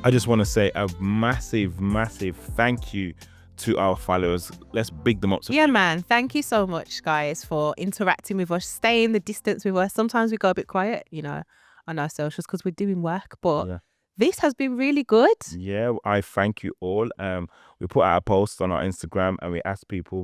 I just want to say a massive thank you to our followers. Let's big them up. Yeah, man. Thank you so much, guys, for interacting with us, staying the distance with us. Sometimes we go a bit quiet, on our socials because we're doing work, but this has been really good. Yeah, I thank you all. We put out a post on our Instagram and we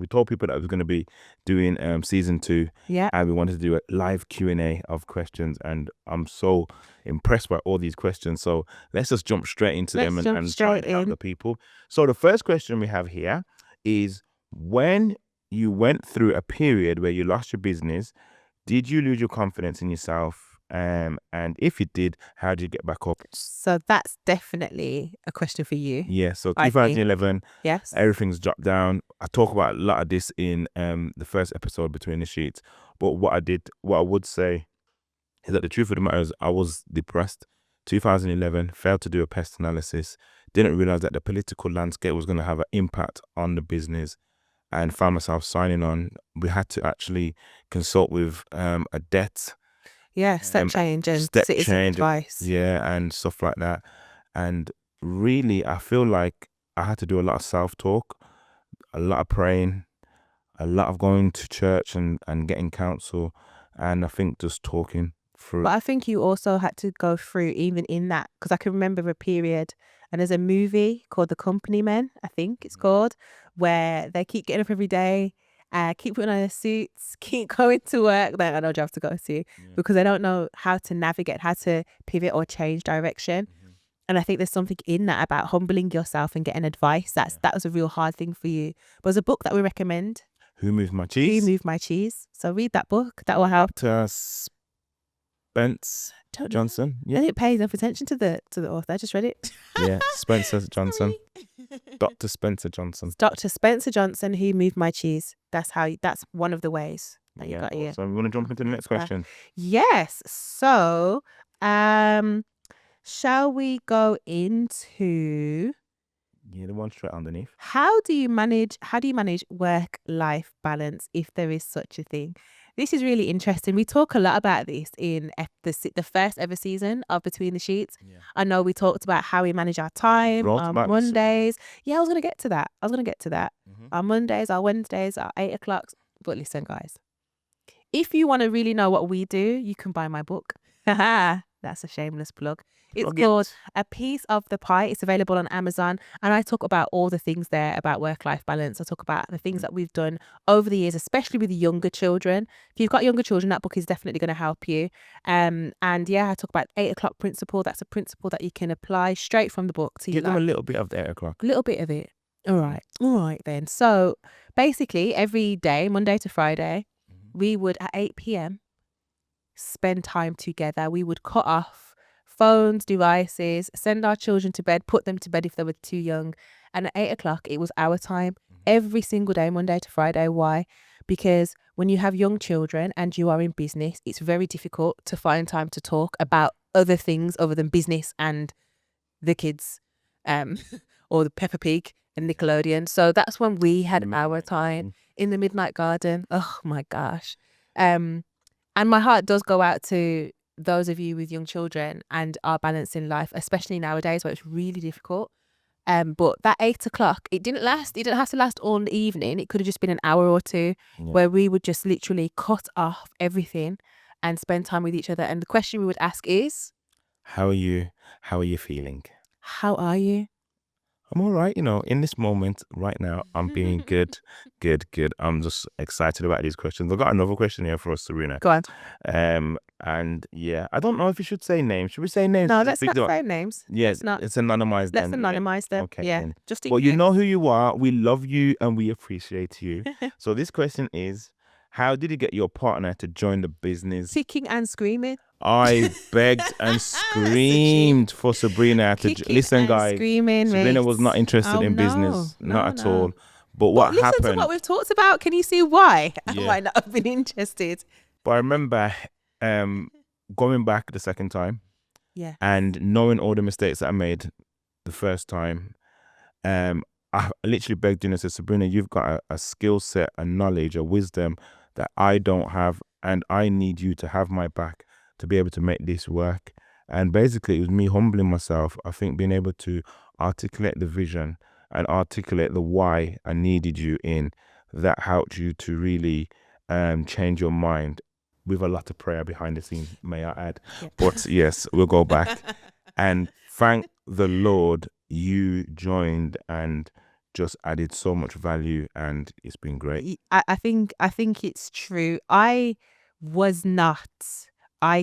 told people that we were going to be doing season 2. Yeah. And we wanted to do a live Q&A of questions, and I'm so impressed by all these questions. So let's just jump straight into them and try and help the people. So the first question we have here is, when you went through a period where you lost your business, did you lose your confidence in yourself? And if you did, how did you get back up? So that's definitely a question for you. Yeah, so 2011, yes, everything's dropped down. I talk about a lot of this in the first episode, Between the Sheets. But what I would say is that the truth of the matter is I was depressed. 2011, failed to do a pest analysis, didn't realize that the political landscape was going to have an impact on the business, and found myself signing on. We had to actually consult with a debt. Yeah, step change and citizen advice. Yeah, and stuff like that. And really, I feel like I had to do a lot of self-talk, a lot of praying, a lot of going to church and getting counsel, and I think just talking through. But I think you also had to go through even in that, because I can remember a period, and there's a movie called The Company Men, I think it's called, where they keep getting up every day, keep putting on their suits, keep going to work. They got no job to go to because they don't know how to navigate, how to pivot or change direction. And I think there's something in that about humbling yourself and getting advice. That was a real hard thing for you. But there's a book that we recommend. Who Moved My Cheese? Who Moved My Cheese. So read that book. That will help. Spence Johnson. Yeah. I didn't pay enough attention to the author. I just read it. Yeah, Spencer Johnson. Dr. Spencer Johnson. Dr. Spencer Johnson, Who Moved My Cheese. That's one of the ways that you got here. So we want to jump into the next question. Yes. So, shall we go into the one straight underneath? How do you manage work-life balance, if there is such a thing? This is really interesting. We talk a lot about this in the first ever season of Between the Sheets. Yeah. I know we talked about how we manage our time on Mondays. Yeah, I was going to get to that. Our Mondays, our Wednesdays, our 8 o'clocks. But listen, guys, if you want to really know what we do, you can buy my book. That's a shameless plug. It's called A Piece of the Pie. It's available on Amazon. And I talk about all the things there about work-life balance. I talk about the things that we've done over the years, especially with younger children. If you've got younger children, that book is definitely going to help you. And yeah, I talk about 8 o'clock principle. That's a principle that you can apply straight from the book to Give them a little bit of the 8 o'clock. A little bit of it. All right then. So basically every day, Monday to Friday, we would at 8 p.m. spend time together. We would cut off phones, devices, send our children to bed, put them to bed if they were too young. And at 8 o'clock, it was our time every single day, Monday to Friday. Why? Because when you have young children and you are in business, it's very difficult to find time to talk about other things other than business and the kids, or the Peppa Pig and Nickelodeon. So that's when we had our time in the Midnight Garden. Oh my gosh. And my heart does go out to those of you with young children and are balancing life, especially nowadays where it's really difficult. But that 8 o'clock, it didn't have to last all the evening. It could have just been an hour or two where we would just literally cut off everything and spend time with each other. And the question we would ask is, how are you feeling? How are you? I'm all right, in this moment right now, I'm being good. I'm just excited about these questions. I've got another question here for us, Serena. Go on. And yeah, I don't know if we should say names. Should we say names? No, let's not say names. Yes, it's anonymized. Let's anonymize them. Okay. Yeah. Then. Just in Well, case. you know who you are. We love you and we appreciate you. So this question is, how did you get your partner to join the business? Kicking and screaming. I begged and screamed for Sabrina to listen, guys. Screaming, Sabrina was not interested in business, not at all. But what happened? Listen to what we've talked about. Can you see why I might not have been interested? But I remember going back the second time, and knowing all the mistakes that I made the first time. I literally begged you and said, Sabrina, you've got a skill set, a knowledge, a wisdom that I don't have, and I need you to have my back to be able to make this work. And basically, it was me humbling myself. I think being able to articulate the vision and articulate the why I needed you in, that helped you to really change your mind with a lot of prayer behind the scenes, may I add. Yeah. But yes, we'll go back. And thank the Lord you joined and just added so much value, and it's been great. I think it's true. I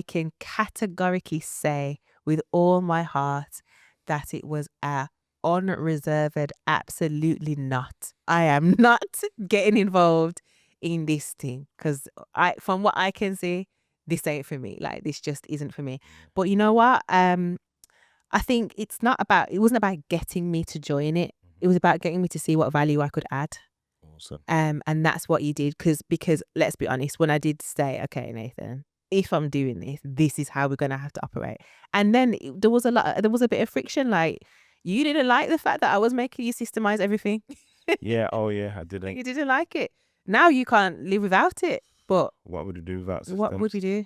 can categorically say with all my heart that it was a unreserved absolutely not. I am not getting involved in this thing because from what I can see, this ain't for me. Like, this just isn't for me. But you know what? I think it wasn't about getting me to join it. It was about getting me to see what value I could add. Awesome. And that's what you did, because let's be honest, when I did say, okay, Nathan, if I'm doing this, this is how we're gonna have to operate. And then there was a bit of friction. Like, you didn't like the fact that I was making you systemize everything. Yeah. Oh yeah, I didn't. You didn't like it. Now you can't live without it. But What would you do without systems? what would we do?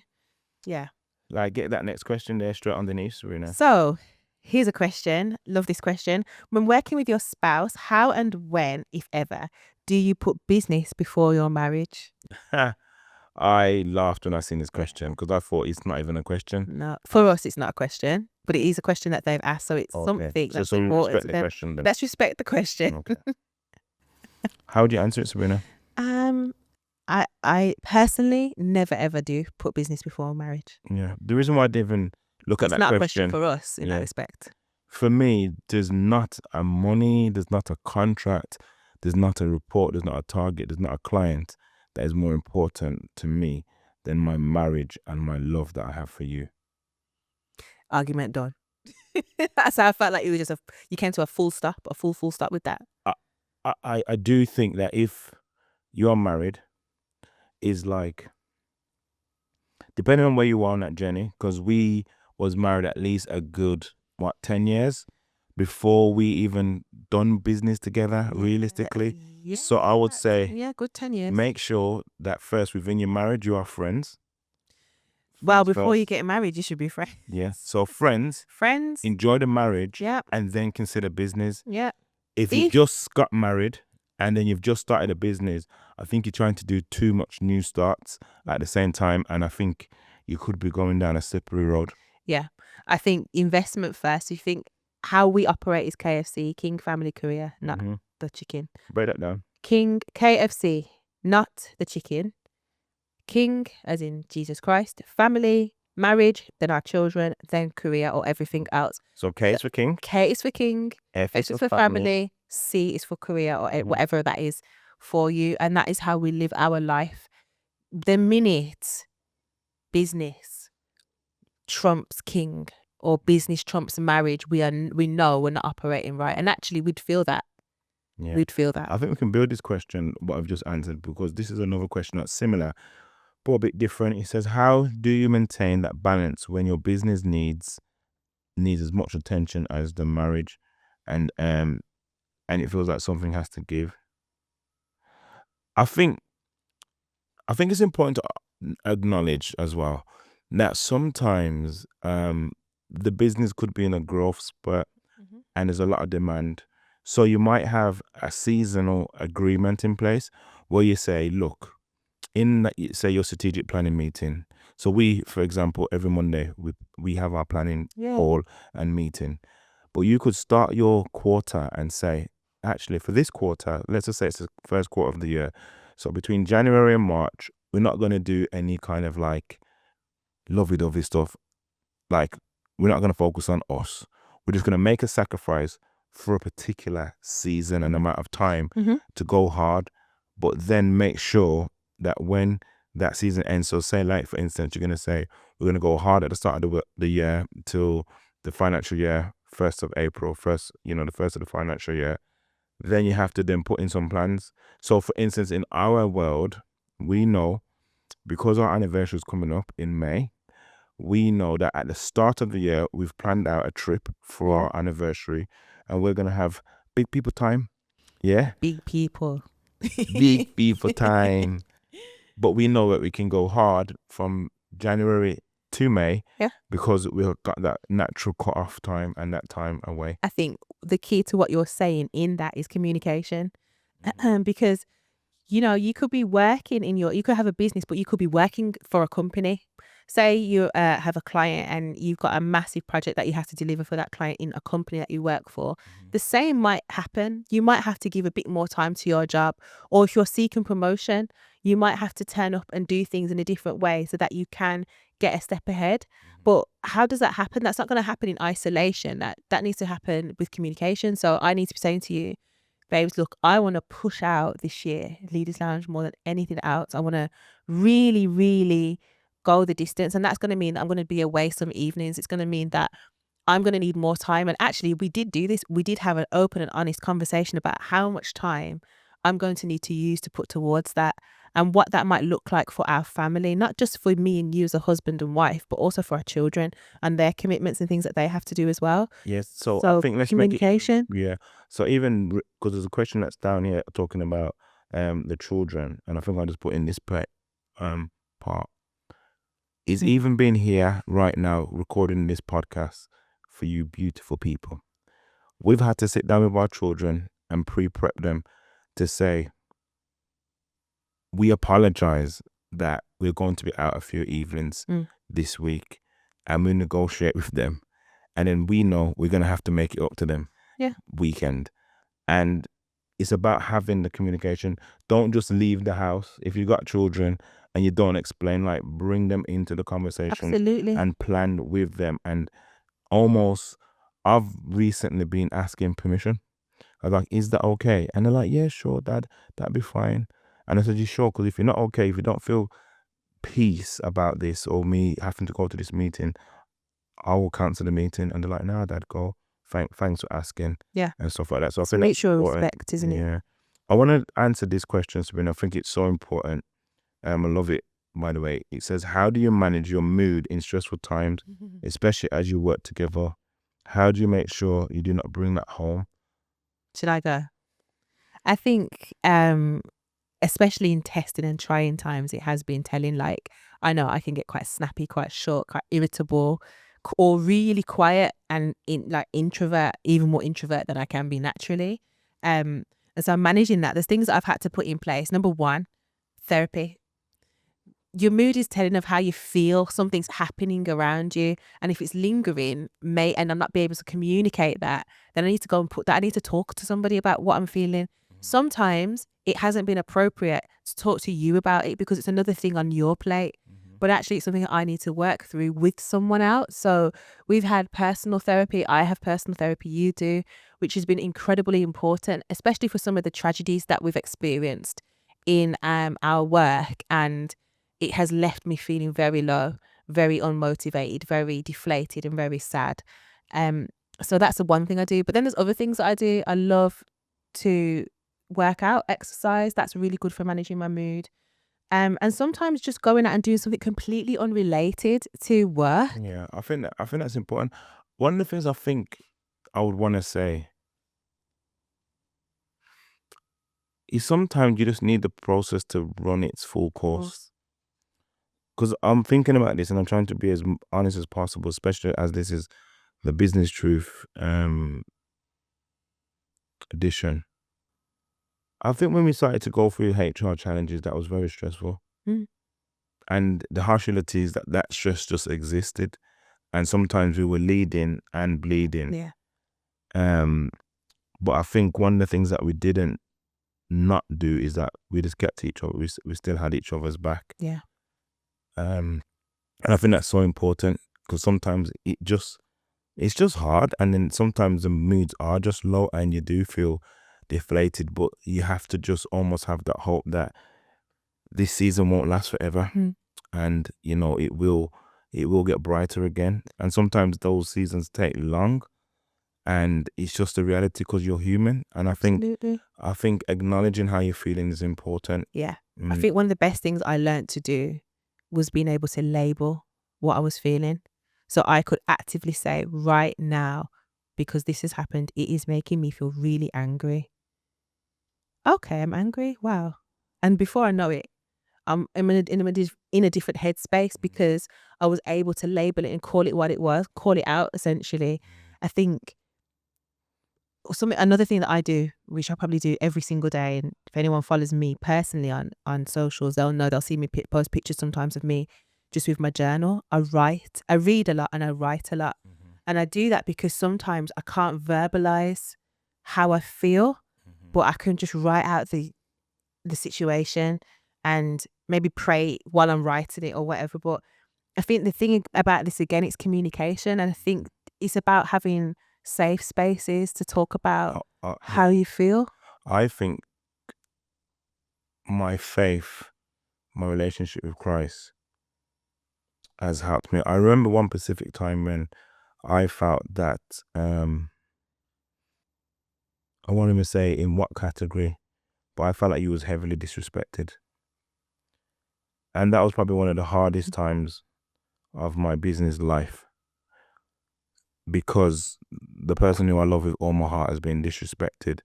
Yeah. Like, get that next question there straight underneath, Serena. So here's a question. Love this question. When working with your spouse, how and when, if ever, do you put business before your marriage? I laughed when I seen this question because I thought it's not even a question. No, for us, it's not a question, but it is a question that they've asked. So it's something that's So we important respect to the them. question then. Let's respect the question. Okay. How would you answer it, Sabrina? I personally never ever do put business before marriage. Yeah. The reason why I didn't even look at It's that not a question, question for us in that Yeah. respect. for me, there's not a money, there's not a contract, there's not a report, there's not a target, there's not a client that is more important to me than my marriage and my love that I have for you. Argument done. That's how I felt like it was just you came to a full stop with that. I do think that if you're married, is like, depending on where you are on that journey, because we was married at least a good 10 years before we even done business together realistically. Yeah, So I would say, yeah, good 10 years. make sure that first within your marriage you are friends. Well, Friends before you first. get married, you should be friends. Yeah. So friends, Friends. enjoy the marriage, Yeah. and then consider business. Yeah. If you just got married and then you've just started a business, I think you're trying to do too much new starts at the same time, and I think you could be going down a slippery road. Yeah. I think investment first. You think how we operate is KFC, King Family Korea, not the chicken. Break that down. King KFC, not the chicken. King, as in Jesus Christ, family, marriage, then our children, then Korea or everything else. So K is for King, K is for King, F is for family, C is for Korea or whatever that is for you. And that is how we live our life. The minute business trumps king or business trumps marriage, we know we're not operating right. And actually we'd feel that. Yeah. We'd feel that. I think we can build this question, what I've just answered, because this is another question that's similar, but a bit different. It says, how do you maintain that balance when your business needs as much attention as the marriage, and it feels like something has to give? I think it's important to acknowledge as well that sometimes the business could be in a growth spurt and there's a lot of demand. So you might have a seasonal agreement in place where you say, look, in say your strategic planning meeting. So we, for example, every Monday we have our planning call and meeting. But you could start your quarter and say, actually, for this quarter, let's just say it's the first quarter of the year. So between January and March, we're not going to do any kind of like lovey-dovey stuff. Like, we're not going to focus on us. We're just going to make a sacrifice for a particular season and amount of time to go hard, but then make sure that when that season ends, so say like, for instance, you're going to say, we're going to go hard at the start of the year till the financial year, 1st of April, the first of the financial year, then you have to then put in some plans. So for instance, in our world, we know, because our anniversary is coming up in May, we know that at the start of the year, we've planned out a trip for our anniversary, and we're going to have big people time. Yeah? Big people. Big people time. But we know that we can go hard from January to May. Yeah. Because we've got that natural cut-off time and that time away. I think the key to what you're saying in that is communication. Because, you know, you could be working you could have a business, but you could be working for a company. Say you have a client and you've got a massive project that you have to deliver for that client in a company that you work for. The same might happen. You might have to give a bit more time to your job. Or if you're seeking promotion, you might have to turn up and do things in a different way so that you can get a step ahead. But how does that happen? That's not going to happen in isolation. That needs to happen with communication. So I need to be saying to you, babes, look, I want to push out this year, Leaders Lounge, more than anything else. I want to really, really go the distance. And that's going to mean that I'm going to be away some evenings. It's going to mean that I'm going to need more time. And actually, we did do this. We did have an open and honest conversation about how much time I'm going to need to use to put towards that and what that might look like for our family, not just for me and you as a husband and wife, but also for our children and their commitments and things that they have to do as well. Yes. So So I think let's communication. make it. Yeah. So even because there's a question that's down here talking about the children, and I think I'll just put in this part. Is even being here right now recording this podcast for you beautiful people. We've had to sit down with our children and pre-prep them to say, we apologize that we're going to be out a few evenings this week, and we negotiate with them, and then we know we're going to have to make it up to them weekend. And it's about having the communication. Don't just leave the house. If you've got children and you don't explain, like, bring them into the conversation. Absolutely. And plan with them. And almost, I've recently been asking permission. I was like, is that okay? And they're like, yeah, sure, Dad, that'd be fine. And I said, you sure? Because if you're not okay, if you don't feel peace about this or me having to go to this meeting, I will cancel the meeting. And they're like, no, Dad, go. Thanks for asking. Yeah. And stuff like that. So I So think make that's sure important. respect, isn't it? Yeah. I want to answer this question, Sabrina. I think it's so important. I love it, by the way. It says, how do you manage your mood in stressful times, especially as you work together? How do you make sure you do not bring that home? Should I go? I think, especially in testing and trying times, it has been telling. Like, I know I can get quite snappy, quite short, quite irritable, or really quiet and introvert, even more introvert than I can be naturally. And so I'm managing that. There's things that I've had to put in place. Number one, therapy. Your mood is telling of how you feel. Something's happening around you, and if it's lingering, and I'm not be able to communicate that, then I need to go and put that. I need to talk to somebody about what I'm feeling. Sometimes it hasn't been appropriate to talk to you about it because it's another thing on your plate. But actually, it's something that I need to work through with someone else. So we've had personal therapy. I have personal therapy. You do, which has been incredibly important, especially for some of the tragedies that we've experienced in our work. And it has left me feeling very low, very unmotivated, very deflated, and very sad. So that's the one thing I do. But then there's other things that I do. I love to work out, exercise. That's really good for managing my mood. And sometimes just going out and doing something completely unrelated to work. Yeah, I think that's important. One of the things I think I would want to say is sometimes you just need the process to run its full course. Because I'm thinking about this and I'm trying to be as honest as possible, especially as this is the Business Truth edition. I think when we started to go through HR challenges, that was very stressful. And the harsh reality is that stress just existed. And sometimes we were leading and bleeding. Yeah. But I think one of the things that we didn't not do is that we just kept each other. We still had each other's back. Yeah. And I think that's so important because sometimes it's just hard, and then sometimes the moods are just low and you do feel deflated, but you have to just almost have that hope that this season won't last forever. And you know it will get brighter again. And sometimes those seasons take long, and it's just a reality because you're human. And I think acknowledging how you're feeling is important. Yeah. I think one of the best things I learned to do was being able to label what I was feeling. So I could actively say right now, because this has happened, it is making me feel really angry. Okay, I'm angry. Wow. And before I know it, I'm in in a different headspace because I was able to label it and call it what it was, call it out essentially. I think another thing that I do, which I probably do every single day, and if anyone follows me personally on socials, they'll see me post pictures sometimes of me just with my journal. I read a lot and I write a lot. And I do that because sometimes I can't verbalize how I feel, but I can just write out the situation and maybe pray while I'm writing it or whatever. But I think the thing about this, again, it's communication. And I think it's about having safe spaces to talk about how you feel. I think my faith, my relationship with Christ has helped me. I remember one specific time when I felt that, I won't even say in what category, but I felt like he was heavily disrespected. And that was probably one of the hardest times of my business life, because the person who I love with all my heart has been disrespected,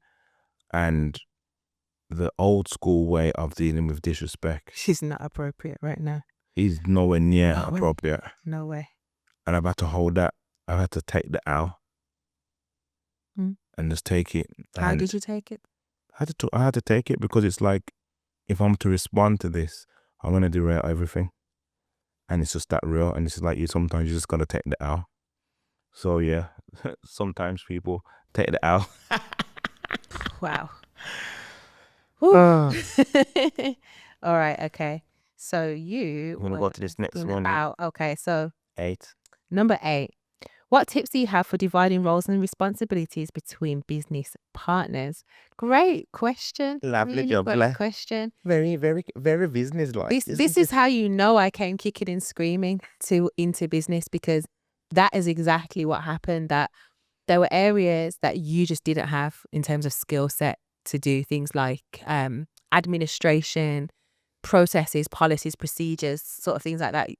and the old school way of dealing with disrespect She's not appropriate right now. is nowhere near appropriate. No way. And I've had to hold that. I've had to take the L and just take it. How did you take it? I had to take it, because it's like, if I'm to respond to this, I'm going to derail everything. And it's just that real. And it's like, sometimes you just got to take the L. So yeah, sometimes people take the L. Wow. All right, okay. So you want to go to this next one? Okay, so 8. Number 8. What tips do you have for dividing roles and responsibilities between business partners? Great question. Lovely really job. Great question. Very, very, very business-like. This is how you know I came kicking and screaming into business, because that is exactly what happened. That there were areas that you just didn't have in terms of skill set to do things like administration, processes, policies, procedures, sort of things like that.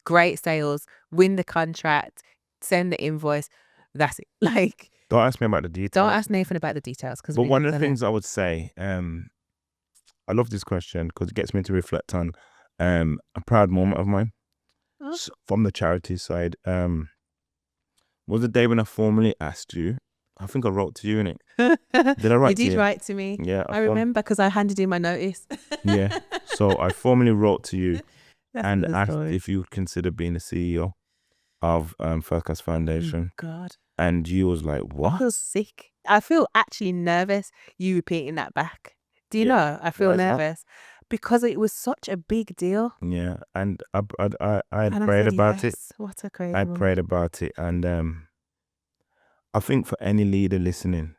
Great sales, win the contract, send the invoice. That's it. Like, don't ask me about the details. Don't ask Nathan about the details. But one of the things I would say, I love this question because it gets me to reflect on a proud moment of mine from the charity side. Was the day when I formally asked you? I think I wrote to you, innit? Did I write to you? You did write to me. Yeah. I remember, because I handed in my notice. Yeah. So I formally wrote to you and asked if you would consider being the CEO of First Class Foundation. Oh, God. And you was like, what? I feel sick. I feel actually nervous you repeating that back. Do you know? I feel nervous because it was such a big deal. Yeah. And I had prayed about it. What a crazy I prayed about it. And I think for any leader listening,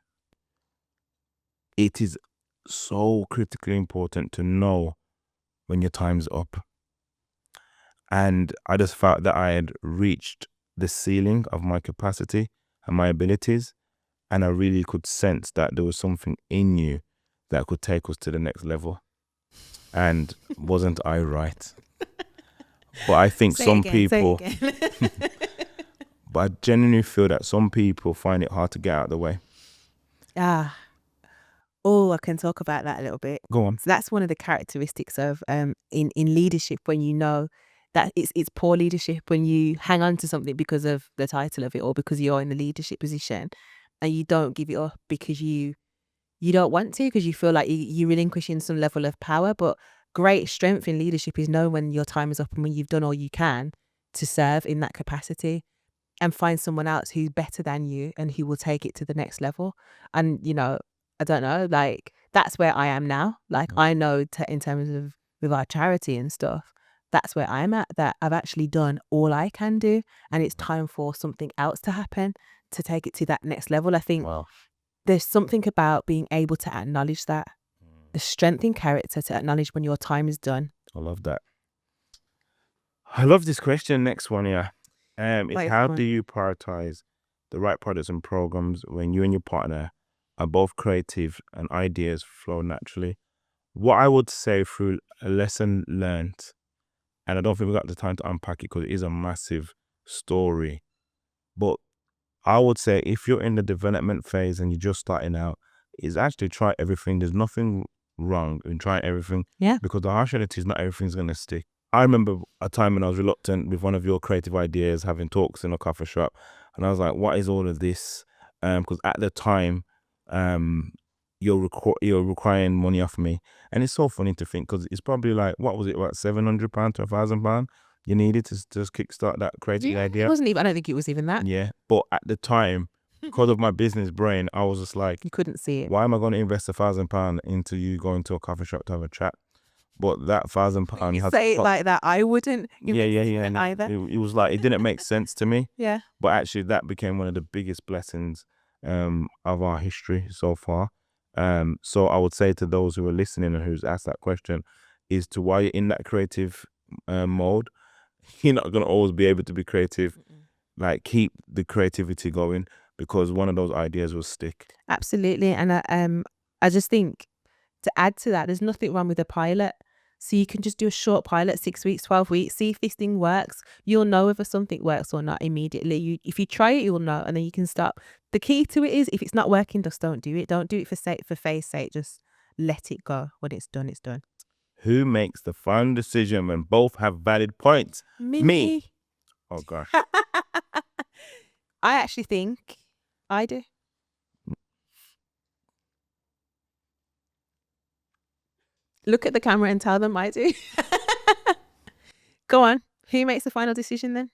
it is so critically important to know when your time's up. And I just felt that I had reached the ceiling of my capacity and my abilities. And I really could sense that there was something in you that could take us to the next level. And wasn't I right? But I think people... But I genuinely feel that some people find it hard to get out of the way. Oh, I can talk about that a little bit. Go on. So that's one of the characteristics of in leadership, when you know that it's poor leadership, when you hang on to something because of the title of it or because you're in the leadership position and you don't give it up because you don't want to, because you feel like you're relinquishing some level of power. But great strength in leadership is knowing when your time is up and when you've done all you can to serve in that capacity, and find someone else who's better than you and who will take it to the next level. And, you know, I don't know, like, that's where I am now. Like, I know in terms of with our charity and stuff, that's where I'm at, that I've actually done all I can do. And it's time for something else to happen to take it to that next level. I think there's something about being able to acknowledge that, the strength in character to acknowledge when your time is done. I love that. I love this question. Next one, yeah. It's how do you prioritize the right products and programs when you and your partner are both creative and ideas flow naturally? What I would say through a lesson learned, and I don't think we got the time to unpack it because it is a massive story, but I would say if you're in the development phase and you're just starting out, is actually try everything. There's nothing wrong in trying everything. Yeah. Because the harsh reality is not everything's going to stick. I remember a time when I was reluctant with one of your creative ideas, having talks in a coffee shop, and I was like, "What is all of this?" Because at the time, you're requiring money off me, and it's so funny to think because it's probably like, what was it, about £700 to £1,000 you needed to just kickstart that creative It idea? wasn't even. I don't think it was even that. Yeah, but at the time, because of my business brain, I was just like, You couldn't see it. why am I going to invest £1,000 into you going to a coffee shop to have a chat? But that £1,000 You had say it like that. I wouldn't. yeah, invest and either. it was like, it didn't make sense to me. Yeah. But actually, that became one of the biggest blessings of our history so far. So I would say to those who are listening and who's asked that question, is to while you're in that creative mode, you're not gonna always be able to be creative. Like, keep the creativity going, because one of those ideas will stick. Absolutely. And I just think, to add to that, there's nothing wrong with a pilot. So you can just do a short pilot, 6 weeks, 12 weeks, see if this thing works. You'll know whether something works or not immediately. If you try it, you'll know, and then you can stop. The key to it is, if it's not working, just don't do it. Don't do it for faith's sake. Just let it go. When it's done, it's done. Who makes the final decision when both have valid points? Me. Oh gosh. I actually think I do. Look at the camera and tell them I do. Go on. Who makes the final decision then?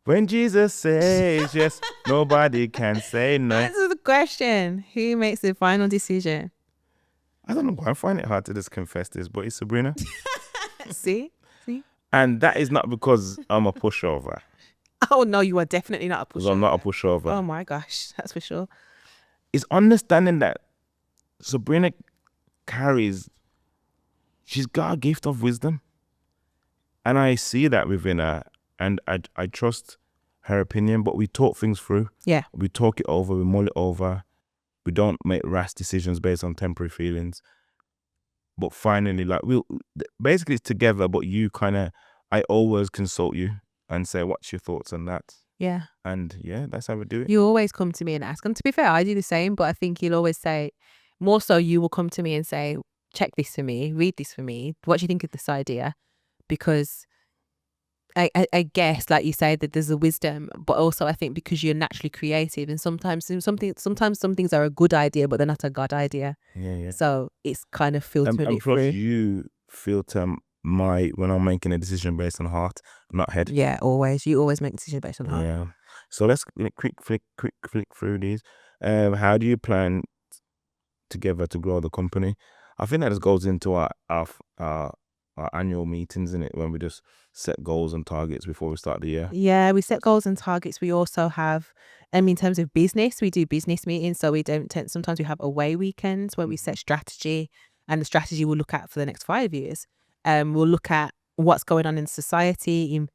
When Jesus says yes, nobody can say no. Answer the question. Who makes the final decision? I don't know why I find it hard to just confess this, but it's Sabrina. See? And that is not because I'm a pushover. Oh no, you are definitely not a Because pushover. I'm not a pushover. Oh my gosh, that's for sure. It's understanding that Sabrina she's got a gift of wisdom. And I see that within her. And I trust her opinion, but we talk things through. Yeah. We talk it over, we mull it over. We don't make rash decisions based on temporary feelings. But finally, like, basically it's together, but I always consult you and say, what's your thoughts on that? Yeah. And yeah, that's how we do it. You always come to me and ask. And to be fair, I do the same, but I think you'll always say, more so you will come to me and say, check this for me, read this for me. What do you think of this idea? Because I guess, like you say, that there's a wisdom, but also I think because you're naturally creative, and sometimes some things are a good idea, but they're not a God idea. Yeah. So it's kind of filtering And it plus, through. you filter when I'm making a decision based on heart, not head. Yeah, always. You always make decisions based on heart. Yeah. So let's quick flick through these. How do you plan together to grow the company? I think that just goes into our annual meetings, in it, when we just set goals and targets before we start the year. Yeah, we set goals and targets. We also have, in terms of business, we do business meetings. So we don't sometimes we have away weekends where we set strategy, and the strategy we'll look at for the next 5 years. We'll look at what's going on in society, and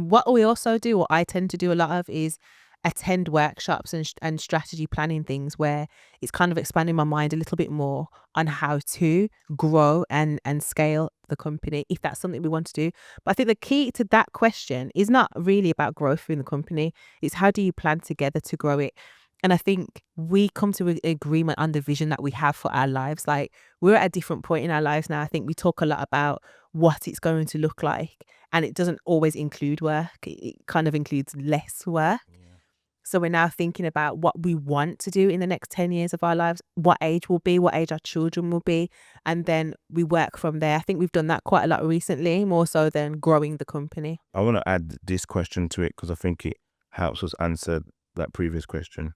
what we also do, what I tend to do a lot of, is attend workshops and strategy planning things, where it's kind of expanding my mind a little bit more on how to grow and scale the company, if that's something we want to do. But I think the key to that question is not really about growth in the company. It's how do you plan together to grow it? And I think we come to an agreement on the vision that we have for our lives. Like, we're at a different point in our lives now. I think we talk a lot about what it's going to look like, and it doesn't always include work. It kind of includes less work. Yeah. So we're now thinking about what we want to do in the next 10 years of our lives, what age we'll be, what age our children will be, and then we work from there. I think we've done that quite a lot recently, more so than growing the company. I want to add this question to it because I think it helps us answer that previous question.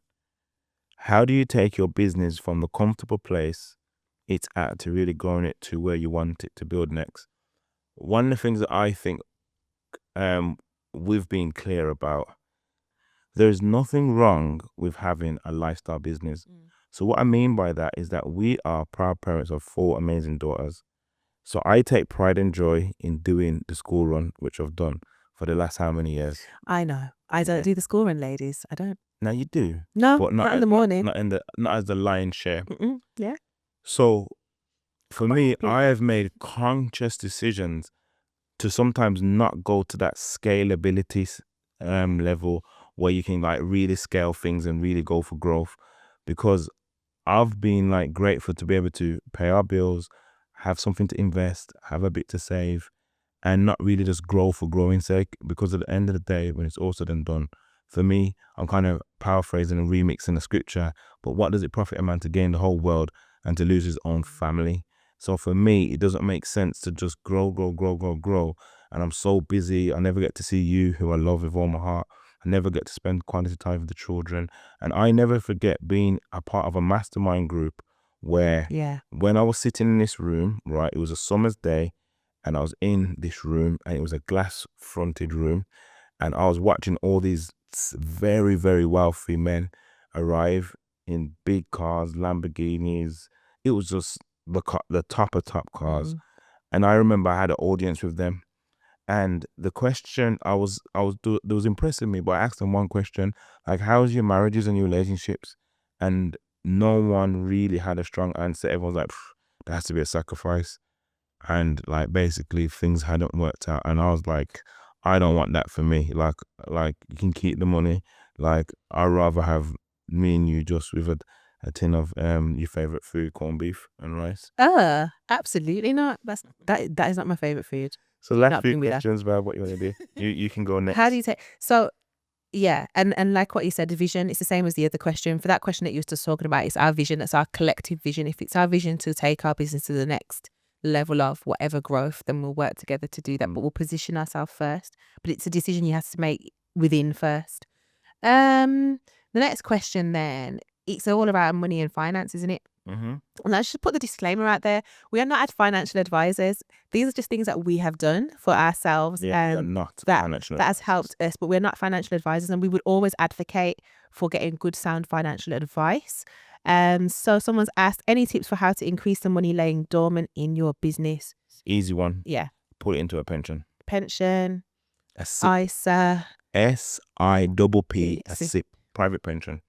How do you take your business from the comfortable place it's at to really growing it to where you want it to build next? One of the things that I think we've been clear about, there's nothing wrong with having a lifestyle business. So what I mean by that is that we are proud parents of 4 amazing daughters. So I take pride and joy in doing the school run, which I've done for the last how many years? I know. I don't do the school run, ladies. I don't. Now you do. No, but not in the morning. Not as the lion's share. Yeah. So for me, I have made conscious decisions to sometimes not go to that scalability level where you can like really scale things and really go for growth, because I've been like grateful to be able to pay our bills, have something to invest, have a bit to save, and not really just grow for growing's sake. Because at the end of the day, when it's all said and done, for me, I'm kind of paraphrasing and remixing the scripture, but what does it profit a man to gain the whole world and to lose his own family? So for me, it doesn't make sense to just grow. And I'm so busy. I never get to see you, who I love with all my heart. I never get to spend quality time with the children. And I never forget being a part of a mastermind group where when I was sitting in this room, right, it was a summer's day, and I was in this room, and it was a glass fronted room, and I was watching all these very, very wealthy men arrive in big cars, Lamborghinis. It was just the top of top cars. And I remember I had an audience with them, and the question that was impressing me, but I asked them one question, like, how's your marriages and your relationships? And no one really had a strong answer. Everyone's like, there has to be a sacrifice. And like, basically things hadn't worked out. And I was like, I don't want that for me. Like you can keep the money. Like, I'd rather have me and you just with a tin of your favorite food, corned beef and rice. Absolutely not. That is not my favorite food. So last few questions about what you want to do. You can go next. How do you take? So yeah, and like what you said, the vision, it's the same as the other question. For that question that you were just talking about, it's our vision. That's our collective vision. If it's our vision to take our business to the next level of whatever growth, then we'll work together to do that. But we'll position ourselves first. But it's a decision you have to make within first. The next question then, it's all about money and finance, isn't it? And I should put the disclaimer out there. We are not financial advisors. These are just things that we have done for ourselves. And not financial that has helped us, but we're not financial advisors, and we would always advocate for getting good, sound financial advice. So someone's asked, any tips for how to increase the money laying dormant in your business? Easy one. Yeah. Put it into a pension. A ISA. SIPP, a SIP, private pension.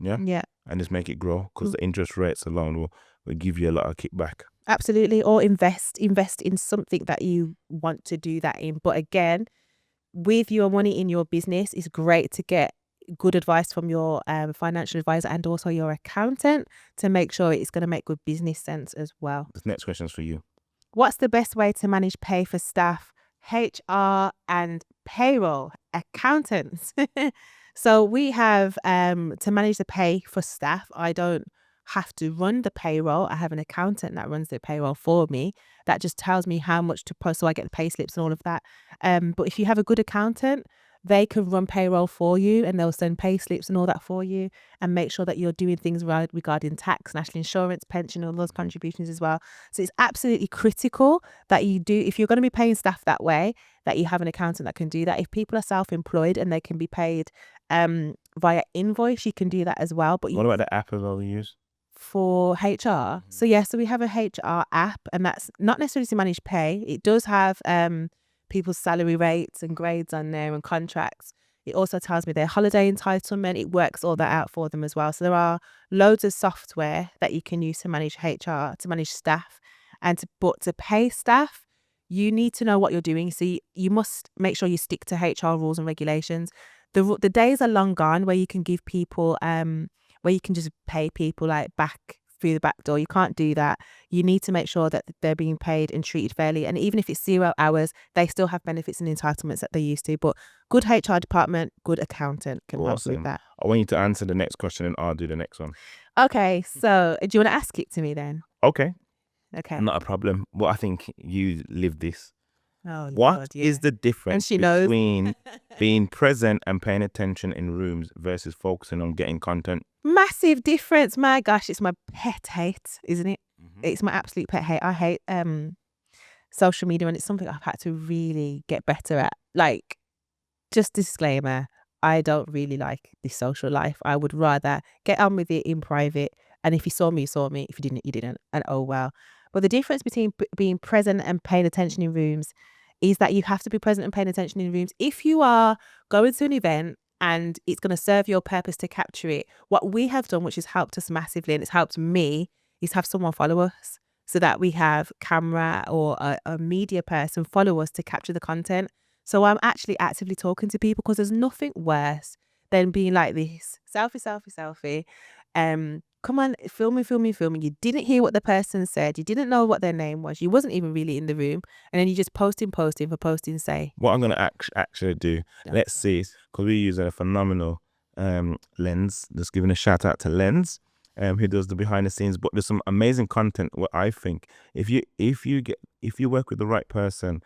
Yeah. Yeah. And just make it grow, because the interest rates alone will give you a lot of kickback. Absolutely. Or invest in something that you want to do that in. But again, with your money in your business, it's great to get good advice from your financial advisor and also your accountant to make sure it's going to make good business sense as well. This next question is for you. What's the best way to manage pay for staff, HR and payroll, accountants? So we have to manage the pay for staff. I don't have to run the payroll. I have an accountant that runs the payroll for me. That just tells me how much to post, so I get the pay slips and all of that. But if you have a good accountant, they can run payroll for you, and they'll send pay slips and all that for you, and make sure that you're doing things right regarding tax, national insurance, pension, all those contributions as well. So it's absolutely critical that you do, if you're going to be paying staff that way, that you have an accountant that can do that. If people are self-employed and they can be paid via invoice, you can do that as well. But what about the app as well we use? For HR. So we have a HR app, and that's not necessarily to manage pay. It does have people's salary rates and grades on there and contracts. It also tells me their holiday entitlement. It works all that out for them as well. So there are loads of software that you can use to manage HR, to manage staff, but to pay staff, you need to know what you're doing. So you must make sure you stick to HR rules and regulations. The days are long gone where you can give people where you can just pay people like back through the back door. You can't do that. You need to make sure that they're being paid and treated fairly. And even if it's 0 hours, they still have benefits and entitlements that they used to. But good HR department, good accountant can help with that. I want you to answer the next question and I'll do the next one. Okay, so do you want to ask it to me then? Okay. Okay. Not a problem. Well, I think you live this. Oh, what Lord, yeah. is the difference between being present and paying attention in rooms versus focusing on getting content? Massive difference. My gosh, it's my pet hate, isn't it? It's my absolute pet hate. I hate social media, and it's something I've had to really get better at. Like, just disclaimer, I don't really like this social life. I would rather get on with it in private, and if you saw me, you saw me. If you didn't, you didn't, and oh well. But the difference between being present and paying attention in rooms is that you have to be present and paying attention in rooms. If you are going to an event and it's going to serve your purpose to capture it, what we have done, which has helped us massively, and it's helped me, is have someone follow us, so that we have camera or a media person follow us to capture the content. So I'm actually actively talking to people, because there's nothing worse than being like this, selfie, come on, filming. You didn't hear what the person said. You didn't know what their name was. You wasn't even really in the room. And then you just posting for posting's sake. What I'm going to actually do, Yeah. let's see, because we use a phenomenal Lens. Just giving a shout out to Lens, who does the behind the scenes. But there's some amazing content. What I think, if you work with the right person,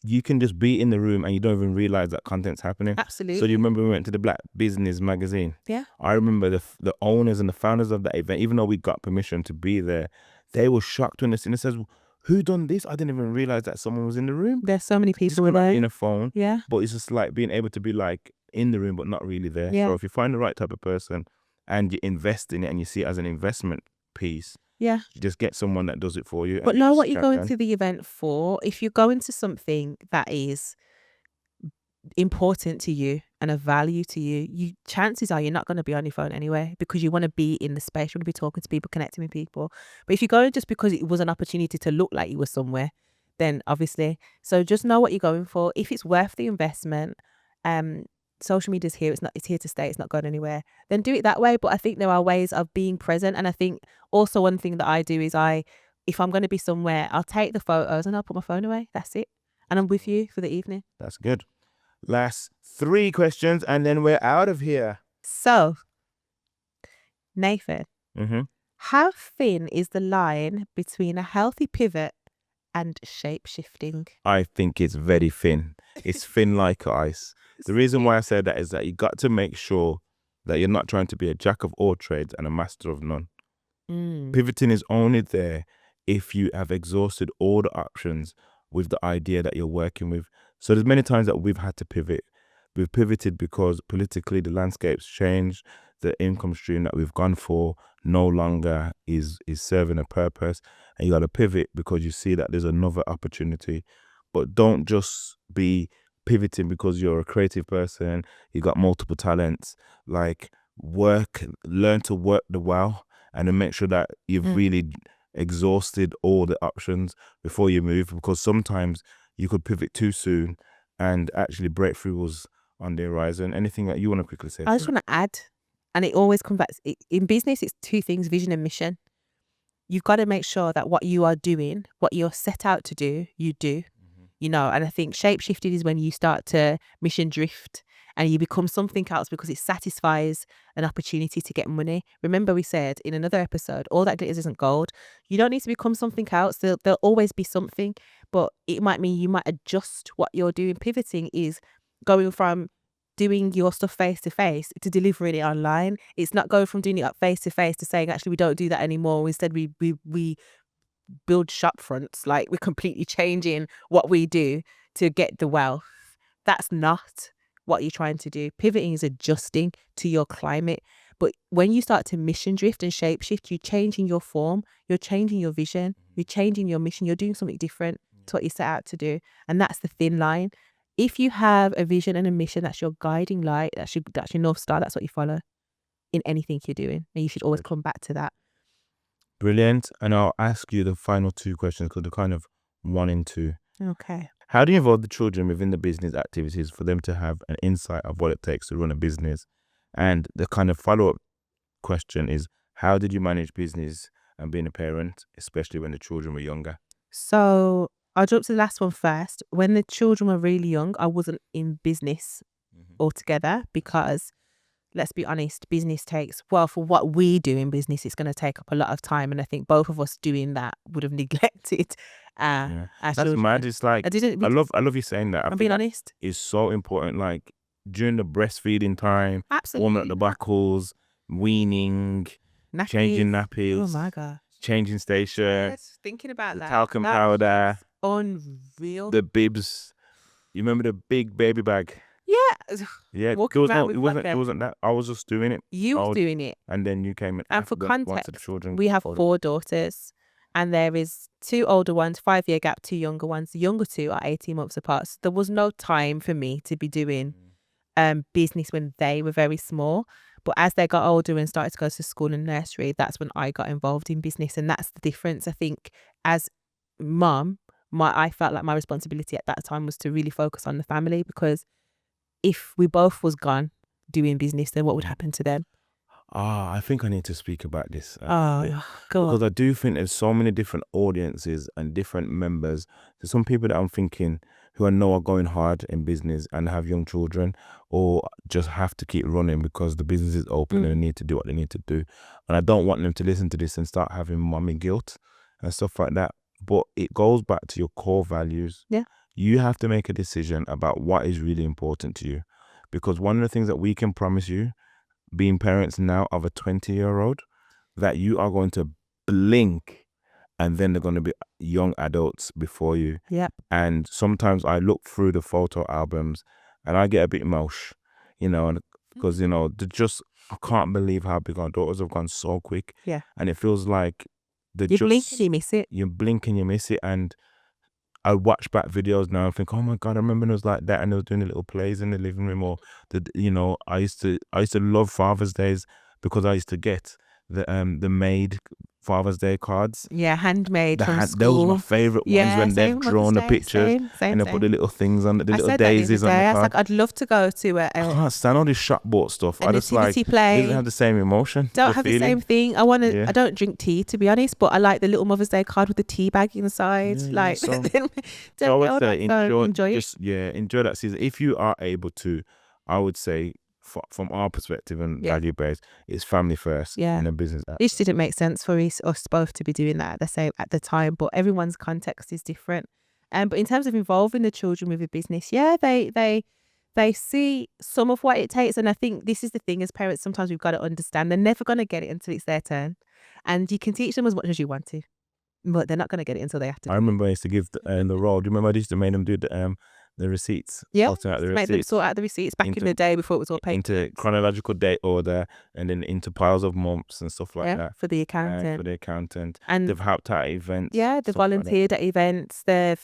you can just be in the room and you don't even realize that content's happening. Absolutely. So you remember we went to the Black Business magazine? Yeah. I remember the owners and the founders of that event, even though we got permission to be there, they were shocked when they seen it. Says, who done this? I didn't even realize that someone was in the room. There's so many people Just there. in a phone. Yeah. But it's just like being able to be like in the room but not really there. Yeah. So if you find the right type of person and you invest in it and you see it as an investment piece, Yeah. just get someone that does it for you. But and know just what you're crack going on. to the event for. If you're going to something that is important to you and of value to you, chances are you're not going to be on your phone anyway, because you want to be in the space, you want to be talking to people, connecting with people. But if you're going just because it was an opportunity to look like you were somewhere, then obviously, so just know what you're going for. If it's worth the investment, social media's here, it's here to stay, it's not going anywhere, then do it that way. But I think there are ways of being present. And I think also one thing that I do is if I'm going to be somewhere, I'll take the photos and I'll put my phone away. That's it. And I'm with you for the evening. That's good. Last 3 questions and then we're out of here. So, Nathan, Mm-hmm. how thin is the line between a healthy pivot and shape shifting? I think it's very thin. It's thin like ice. The reason why I said that is that you got to make sure that you're not trying to be a jack of all trades and a master of none. Pivoting is only there if you have exhausted all the options with the idea that you're working with. So there's many times that we've had to pivot. We've pivoted because politically the landscape's changed. The income stream that we've gone for no longer is serving a purpose. And you got to pivot because you see that there's another opportunity. But don't just be pivoting because you're a creative person, you got multiple talents. Like learn to work the wow, and then make sure that you've really exhausted all the options before you move, because sometimes you could pivot too soon and actually breakthrough was on the horizon. Anything that you want to quickly say? I just want to add, and it always comes back, in business, it's 2 things, vision and mission. You've got to make sure that what you are doing, what you're set out to do, you do. And I think shape shifting is when you start to mission drift and you become something else because it satisfies an opportunity to get money. Remember, we said in another episode, all that glitters isn't gold. You don't need to become something else. There'll always be something, but it might mean you might adjust what you're doing. Pivoting is going from doing your stuff face to face to delivering it online. It's not going from doing it face to face to saying, actually, we don't do that anymore. Instead, we build shop fronts. Like, we're completely changing what we do to get the wealth. That's not what you're trying to do. Pivoting is adjusting to your climate. But when you start to mission drift and shape shift, you're changing your form, you're changing your vision, you're changing your mission, you're doing something different to what you set out to do. And that's the thin line. If you have a vision and a mission, that's your guiding light, that's your North Star, that's what you follow in anything you're doing. And you should always come back to that. Brilliant. And I'll ask you the final 2 questions because they're kind of 1 and 2. Okay. How do you involve the children within the business activities for them to have an insight of what it takes to run a business? And the kind of follow-up question is, how did you manage business and being a parent, especially when the children were younger? So I'll jump to the last one first. When the children were really young, I wasn't in business altogether because, let's be honest, business takes, well, for what we do in business, it's going to take up a lot of time. And I think both of us doing that would have neglected our That's children. mad. It's like, I love you saying that. I'm being honest. It's so important. Like during the breastfeeding time, Absolutely. warming up the buckles, weaning, changing nappies. Oh my God. Changing station. Yes, thinking about that. Talcum powder. Unreal. The bibs. You remember the big baby bag? Yeah. Yeah. It wasn't that. I was just doing it. You were doing it. And then you came in. And for context, once the children we have 4 daughters. And there is 2 older ones, 5-year gap, 2 younger ones. The younger 2 are 18 months apart. So there was no time for me to be doing business when they were very small. But as they got older and started to go to school and nursery, that's when I got involved in business. And that's the difference. I think as mum, I felt like my responsibility at that time was to really focus on the family, because if we both was gone doing business, then what would happen to them? I think I need to speak about this. Oh, go Because on. I do think there's so many different audiences and different members. There's some people that I'm thinking who I know are going hard in business and have young children, or just have to keep running because the business is open and they need to do what they need to do. And I don't want them to listen to this and start having mommy guilt and stuff like that. But it goes back to your core values. Yeah. You have to make a decision about what is really important to you. Because one of the things that we can promise you, being parents now of a 20-year-old, that you are going to blink and then they're going to be young adults before you. Yep. And sometimes I look through the photo albums and I get a bit emotional, because, they're just, I can't believe how big our daughters have gone so quick. Yeah. And it feels like You blink and you miss it. you blink and you miss it. And I watch back videos now and think, oh my God, I remember it was like that, and they were doing the little plays in the living room, or I used to love Father's Days because I used to get the made Father's Day cards. Yeah, handmade from school. Those were my favorite ones when they've drawn the pictures and they put the little things on the little daisies on the card. I was like, I'd love to go to I can't stand all this shop bought stuff. I just like play. It doesn't have the same emotion. Don't have the same thing. I don't drink tea, to be honest, but I like the little Mother's Day card with the tea bag inside. So I would say enjoy it. Enjoy that season if you are able to. I would say, from our perspective and value base, it's family first in a business. This didn't make sense for us both to be doing that at the time, but everyone's context is different. But in terms of involving the children with a business, they see some of what it takes. And I think this is the thing, as parents, sometimes we've got to understand they're never going to get it until it's their turn. And you can teach them as much as you want to, but they're not going to get it until they have to. I remember I used to give the role. Do you remember I used to make them do the receipts? Yeah, make them sort out the receipts back in the day before it was all paper. Into chronological date order, and then into piles of months and stuff like that. For the accountant. And they've helped out at events. Yeah, they've volunteered at events. They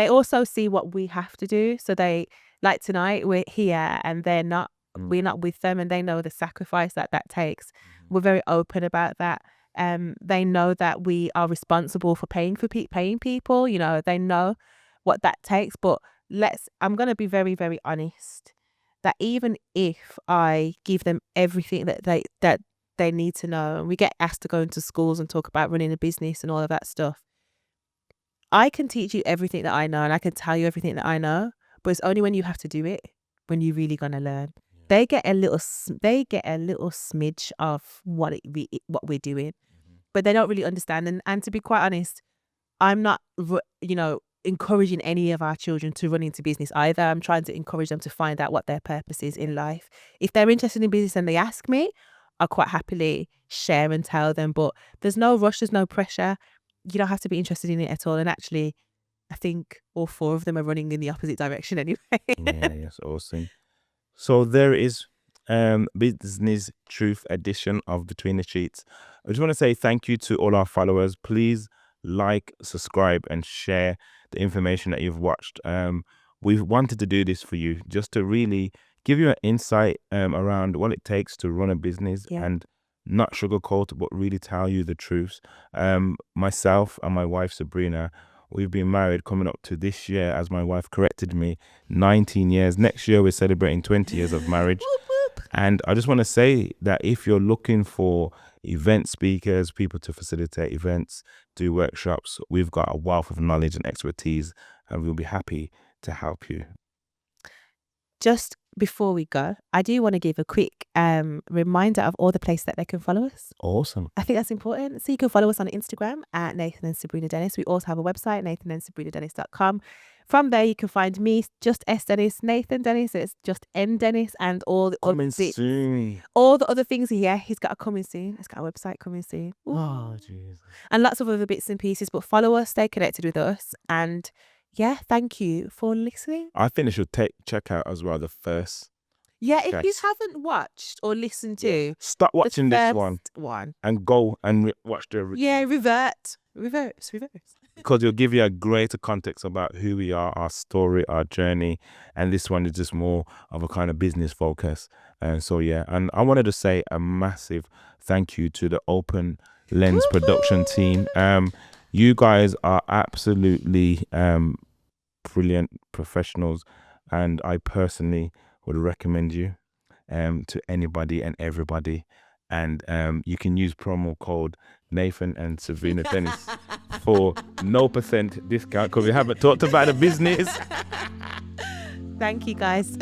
also see what we have to do. So they, like tonight, we're here and we're not with them, and they know the sacrifice that takes. We're very open about that. They know that we are responsible for paying people. They know what that takes, but I'm going to be very, very honest that even if I give them everything that they need to know, and we get asked to go into schools and talk about running a business and all of that stuff, I can teach you everything that I know and I can tell you everything that I know, but it's only when you have to do it when you're really going to learn. They get a little smidge of what we're doing, but they don't really understand. And to be quite honest, I'm not, encouraging any of our children to run into business either. I'm trying to encourage them to find out what their purpose is in life. If they're interested in business and they ask me, I'll quite happily share and tell them, but there's no rush, there's no pressure. You don't have to be interested in it at all. And actually, I think all four of them are running in the opposite direction anyway. Yes, awesome. So there is Business Truth edition of Between the Sheets. I just want to say thank you to all our followers. Please like, subscribe, and share the information that you've watched. We've wanted to do this for you, just to really give you an insight around what it takes to run a business, and not sugarcoat, but really tell you the truths. Myself and my wife Sabrina, we've been married coming up to this year, as my wife corrected me, 19 years. Next year we're celebrating 20 years of marriage. And I just want to say that if you're looking for event speakers, people to facilitate events, do workshops, we've got a wealth of knowledge and expertise, and we'll be happy to help you. Just before we go, I do want to give a quick reminder of all the places that they can follow us. Awesome. I think that's important. So you can follow us on Instagram at Nathan and Sabrina Dennis. We also have a website, nathanandsabrinadennis.com. From there, you can find me, just S Dennis, Nathan Dennis, it's just N Dennis, and all the other things here. He's got a coming soon. He's got a website coming soon. Ooh. Oh, jeez. And lots of other bits and pieces. But follow us, stay connected with us, and thank you for listening. I think I should check out as well the first. Yeah, if you haven't watched or listened to, stop watching this one and go and watch the reverse. Because it'll give you a greater context about who we are, our story, our journey, and this one is just more of a kind of business focus. And so and I wanted to say a massive thank you to the Open Lens production team. You guys are absolutely brilliant professionals, and I personally would recommend you to anybody and everybody. and you can use promo code Nathan and Sabrina Tennis for no % discount because we haven't talked about the business. Thank you, guys.